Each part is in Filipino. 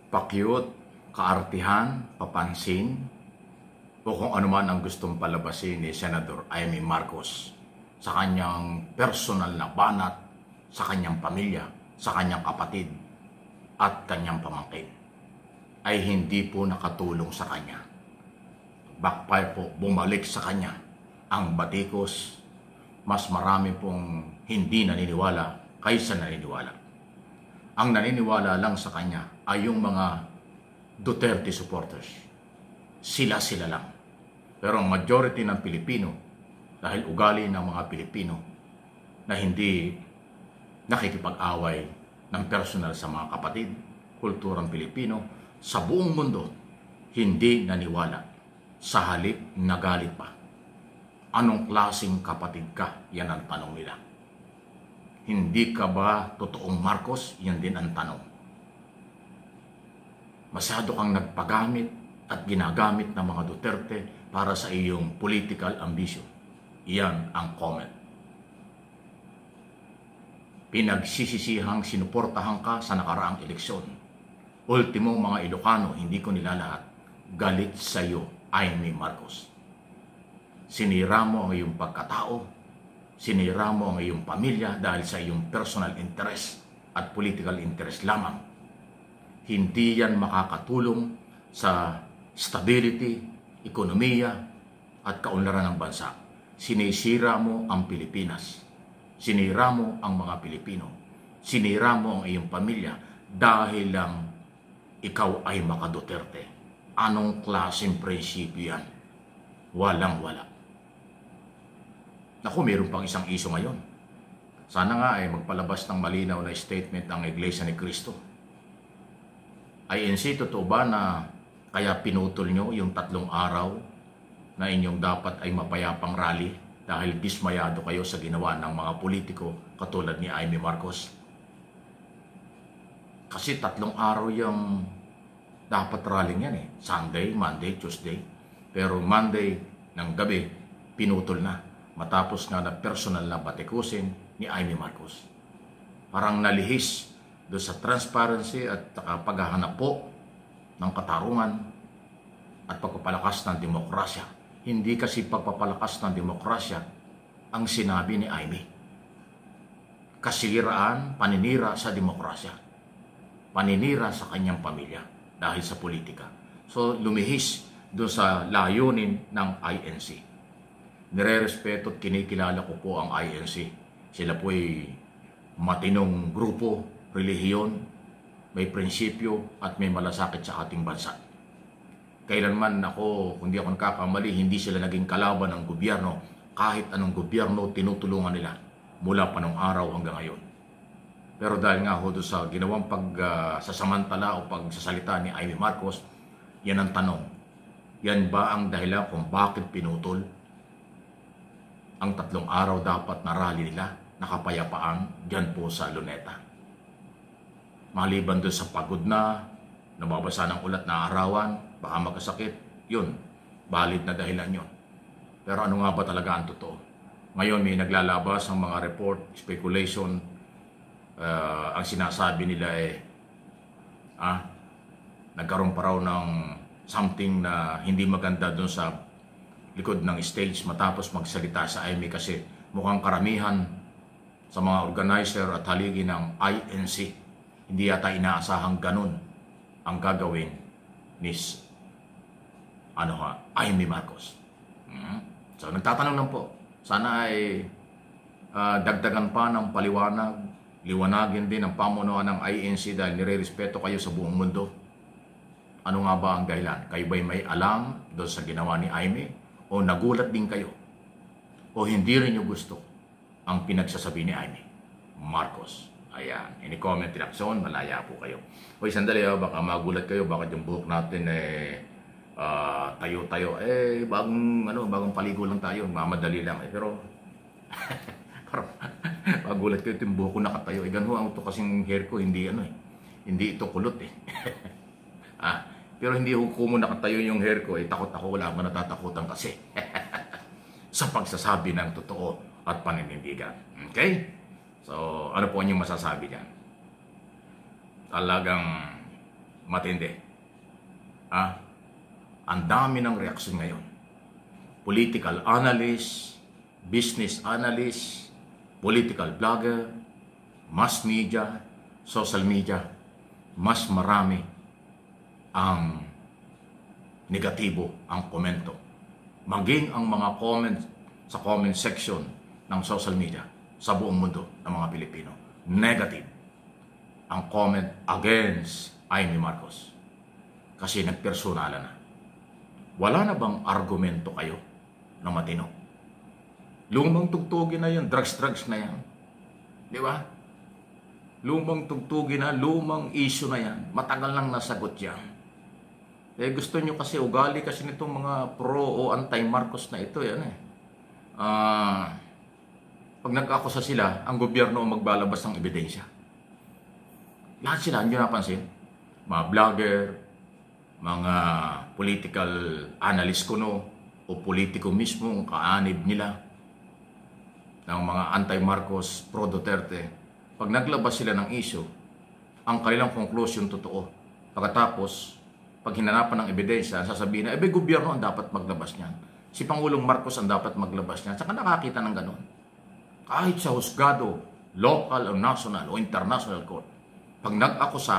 pa-cute, kaartihan, papansin, o kung ano man ang gustong palabasin ni Senador Amy Marcos sa kanyang personal na banat, sa kanyang pamilya, sa kanyang kapatid, at kanyang pamangkin, ay hindi po nakatulong sa kanya. Backfire po, bumalik sa kanya ang batikos. Mas marami pong hindi naniniwala kaysa naniniwala. Ang naniniwala lang sa kanya ay yung mga Duterte supporters. Sila lang. Pero ang majority ng Pilipino, dahil ugali ng mga Pilipino na hindi nakikipag-away ng personal sa mga kapatid, kulturang Pilipino, sa buong mundo, hindi naniwala. Sa halip, nagalit pa. Anong klaseng kapatid ka? Yan ang tanong nila. Hindi ka ba totoong Marcos? Yan din ang tanong. Masyado kang nagpagamit at ginagamit ng mga Duterte para sa iyong political ambition. Iyan ang comment. Pinagsisisihang sinuportahan ka sa nakaraang eleksyon. Ultimo mga Ilocano, hindi ko nilalahat, galit sa iyo, Amy Marcos. Sinira mo ang iyong pagkatao, sinira mo ang iyong pamilya dahil sa iyong personal interest at political interest lamang. Hindi yan makakatulong sa stability, ekonomiya at kaunlaran ng bansa. Sinisira mo ang Pilipinas. Sinira mo ang mga Pilipino. Sinira mo ang iyong pamilya dahil lang ikaw ay maka-Duterte. Anong klaseng prinsipyo yan? Walang-wala. Naku, mayroon pang isang iso ngayon. Sana nga ay magpalabas ng malinaw na statement ang Iglesia ni Cristo. INC, totoo ba na kaya pinutol nyo yung 3 araw na inyong dapat ay mapayapang rally dahil dismayado kayo sa ginawa ng mga politiko katulad ni Amy Marcos? Kasi 3 araw yung dapat rally yan eh. Sunday, Monday, Tuesday. Pero Monday ng gabi, pinutol na. Matapos nga na personal na batikusin ni Amy Marcos. Parang nalihis doon sa transparency at paghahanap po ng katarungan at pagpapalakas ng demokrasya. Hindi kasi pagpapalakas ng demokrasya ang sinabi ni Amy. Kasiraan, paninira sa demokrasya. Paninira sa kanyang pamilya dahil sa politika. So lumihis doon sa layunin ng INC. Nire-respeto at kinikilala ko po ang INC. Sila po ay matinong grupo, relihiyon, may prinsipyo at may malasakit sa ating bansa. Kailanman ako, kung di ako nakakamali, hindi sila naging kalaban ng gobyerno. Kahit anong gobyerno, tinutulungan nila mula pa nung araw hanggang ngayon. Pero dahil nga ho doon sa ginawang pagsasamantala o pagsasalita ni Amy Marcos, yan ang tanong. Yan ba ang dahilan kung bakit pinutol ang 3 araw dapat na rally nila, nakapayapaan, dyan po sa Luneta? Maliban doon sa pagod na, nababasa ng ulat na arawan, baka magkasakit, yun, valid na dahilan yun. Pero ano nga ba talaga ang totoo? Ngayon may naglalabas ang mga report, speculation, ang sinasabi nila nagkaroon pa raw ng something na hindi maganda doon sa likod ng stage matapos magsalita sa Amy kasi mukhang karamihan sa mga organizer at haligi ng INC hindi yata inaasahang ganun ang gagawin ni Amy Marcos. So nagtatanong lang po, sana ay dagdagan pa ng paliwanag, liwanagin din ang pamunuan ng INC dahil nire-respeto kayo sa buong mundo. Ano nga ba ang dahilan? Kayo ba'y may alam doon sa ginawa ni Amy? O nagulat din kayo? O hindi rin nyo gusto ang pinagsasabi ni Amy Marcos? Ayan, ini-comment in action, malaya po kayo. Hoy, sandali baka magulat kayo, bakit yung buhok natin tayo-tayo. Bagong paligo lang tayo, mamadali lang. Pero, parang magulat kayo, yung buhok ko nakatayo. Ganun ito kasing hair ko, hindi ito kulot eh. Pero hindi ko mo nakatayo yung hair ko, takot ako, wala man natatakutan kasi. Sa pagsasabi ng totoo at paninindigan. Okay? So, ano po inyong masasabi dyan? Talagang matindi. Ang dami ng reaksyon ngayon. Political analyst, business analyst, political blogger, mass media, social media, mas marami ang negatibo ang komento. Maging ang mga comment sa comment section ng social media sa buong mundo ng mga Pilipino. Negative ang comment against Amy Marcos. Kasi nagpersonalan na. Wala na bang argumento kayo na matino? Lumang tugtugin na yan, drugs na yan. Di ba? Lumang tugtugin na, lumang issue na yan. Matagal lang nasagot yan. Gusto nyo kasi, ugali kasi nitong mga pro o anti-Marcos na ito, yan pag nag-akusa sila, ang gobyerno ang magbalabas ng ebidensya. Lahat sila, hindi nyo napansin? Mga vlogger, mga political analyst kuno, o politiko mismo, ang kaanib nila, ng mga anti-Marcos, pro-Duterte, pag naglabas sila ng issue, ang kanilang conclusion totoo. Pagkatapos, pag hinanapan ng ebidensya, sasabihin na, gobyerno ang dapat maglabas niyan. Si Pangulong Marcos ang dapat maglabas niyan. Saka nakakita ng ganun. Kahit sa husgado, local o national o international court, pag nag-akusa,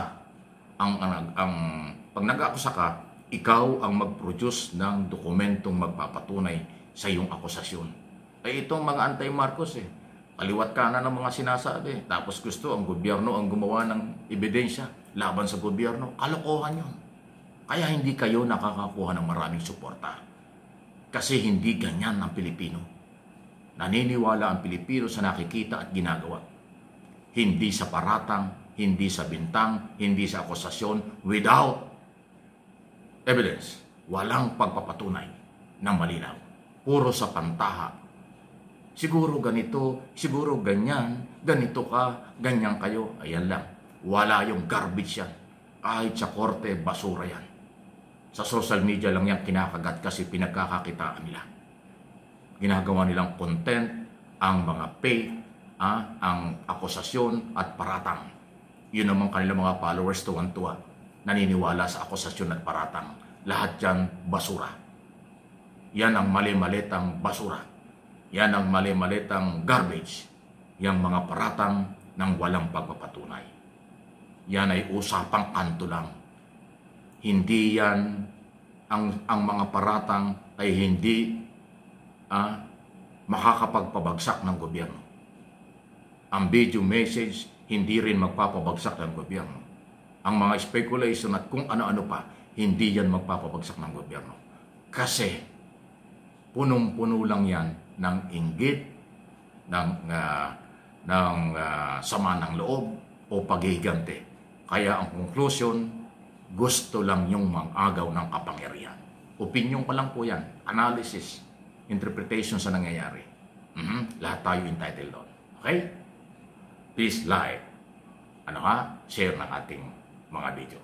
pag nag-akusa ka, ikaw ang mag-produce ng dokumentong magpapatunay sa iyong akusasyon. Itong mga anti-Marcos kaliwat kanan ng mga sinasabi. Tapos gusto ang gobyerno ang gumawa ng ebidensya laban sa gobyerno. Kalokohan yun. Kaya hindi kayo nakakakuha ng maraming suporta. Kasi hindi ganyan ang Pilipino. Naniniwala ang Pilipino sa nakikita at ginagawa. Hindi sa paratang, hindi sa bintang, hindi sa akusasyon, without evidence. Walang pagpapatunay ng malinaw. Puro sa pantaha. Siguro ganito, siguro ganyan, ganito ka, ganyan kayo. Ayan lang. Wala yung garbage yan. Kahit sa korte, basura yan. Sa social media lang yan kinakagat kasi pinagkakakitaan nila. Ginagawa nilang content, ang mga fake, ang akusasyon at paratang. Yun naman kanilang mga followers tuwan-tuwa. Naniniwala sa akusasyon at paratang. Lahat yan basura. Yan ang mali-malitang basura. Yan ang mali-malitang garbage. Yang mga paratang ng walang pagpapatunay. Yan ay usapang kanto lang. Hindi yan, ang mga paratang ay hindi makakapagpabagsak ng gobyerno. Ang video message, hindi rin magpapabagsak ng gobyerno. Ang mga speculation at kung ano-ano pa, hindi yan magpapabagsak ng gobyerno. Kasi, punong-puno lang yan ng inggit, ng sama ng loob o paghihigante. Kaya ang conclusion, gusto lang yung mang-agaw ng kapangyarihan. Opinyon pa lang po yan. Analysis, interpretation sa nangyayari. Lahat tayo entitled doon. Okay? Please like, share ng ating mga video.